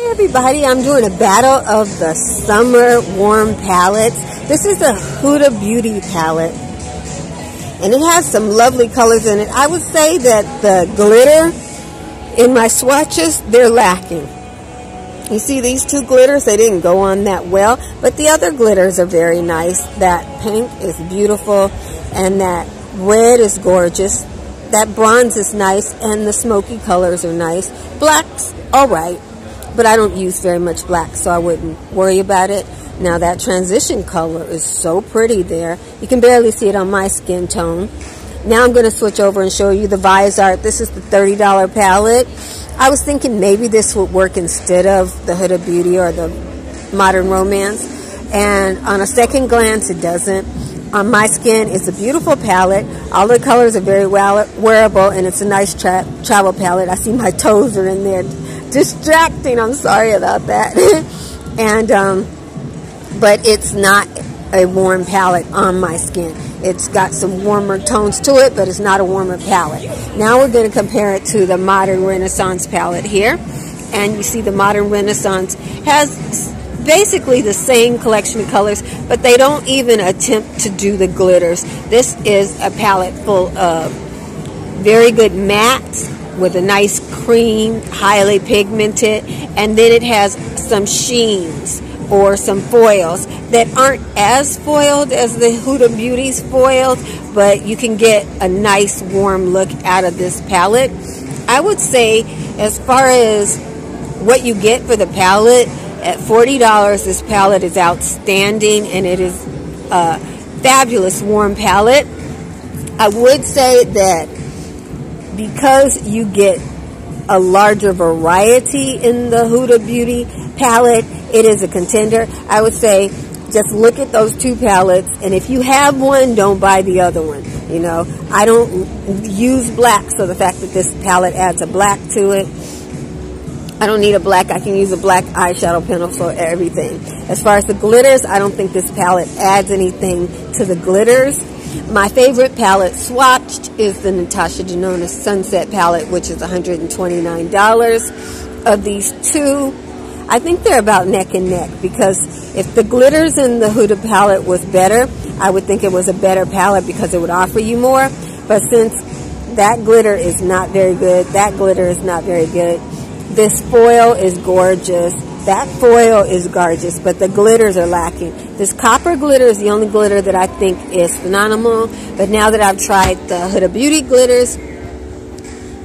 everybody, I'm doing a battle of the summer warm palettes. This is the Huda Beauty palette, and it has some lovely colors in it. I would say that the glitter in my swatches, they're lacking. You see these two glitters, they didn't go on that well, but the other glitters are very nice. That pink is beautiful, and that red is gorgeous. That bronze is nice, and the smoky colors are nice. Black's alright, but I don't use very much black, so I wouldn't worry about it. Now that transition color is so pretty there. You can barely see it on my skin tone. Now I'm going to switch over and show you the Art. This is the $30 palette. I was thinking maybe this would work instead of the Huda Beauty or the Modern Romance, and on a second glance it doesn't. On my skin, it's a beautiful palette. All the colors are very wearable, and it's a nice travel palette. I see my toes are in there distracting. I'm sorry about that. And but it's not a warm palette on my skin. It's got some warmer tones to it, but it's not a warmer palette. Now we're going to compare it to the Modern Renaissance palette here. And you see the Modern Renaissance has basically the same collection of colors, but they don't even attempt to do the glitters. This is a palette full of very good mattes with a nice cream, highly pigmented, and then it has some sheens or some foils that aren't as foiled as the Huda Beauty's foiled, but you can get a nice warm look out of this palette. I would say, as far as what you get for the palette, at $40, this palette is outstanding, and it is a fabulous warm palette. I would say that because you get a larger variety in the Huda Beauty palette, it is a contender. I would say just look at those two palettes, and if you have one, don't buy the other one. You know, I don't use black, so the fact that this palette adds a black to it, I don't need a black. I can use a black eyeshadow pencil for everything. As far as the glitters, I don't think this palette adds anything to the glitters. My favorite palette swatched is the Natasha Denona Sunset palette, which is $129. Of these two, I think they're about neck and neck, because if the glitters in the Huda palette was better, I would think it was a better palette because it would offer you more. But since that glitter is not very good, that glitter is not very good, this foil is gorgeous. That foil is gorgeous, but the glitters are lacking. This copper glitter is the only glitter that I think is phenomenal. But now that I've tried the Huda Beauty glitters,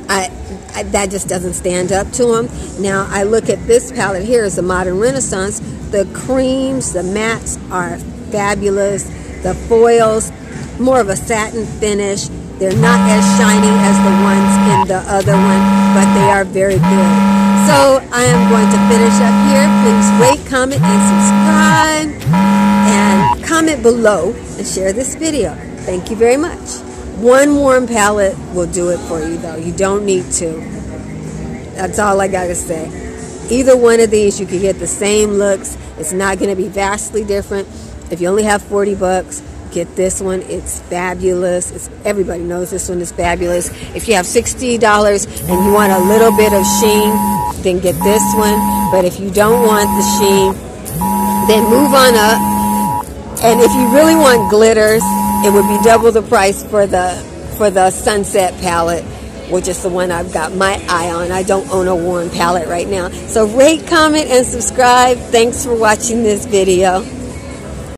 that just doesn't stand up to them. Now I look at this palette here as the Modern Renaissance. The creams, the mattes are fabulous. The foils, more of a satin finish. They're not as shiny as the ones in the other one, but they are very good. So I am going to finish up here. Please rate, comment, and subscribe. And comment below and share this video. Thank you very much. One warm palette will do it for you, though. You don't need two. That's all I got to say. Either one of these, you can get the same looks. It's not going to be vastly different. If you only have 40 bucks, get this one. It's fabulous. Everybody knows this one is fabulous. If you have $60 and you want a little bit of sheen, then get this one. But if you don't want the sheen, then move on up. And if you really want glitters, it would be double the price for the Sunset palette, which is the one I've got my eye on. I don't own a warm palette right now. So rate, comment, and subscribe. Thanks for watching this video.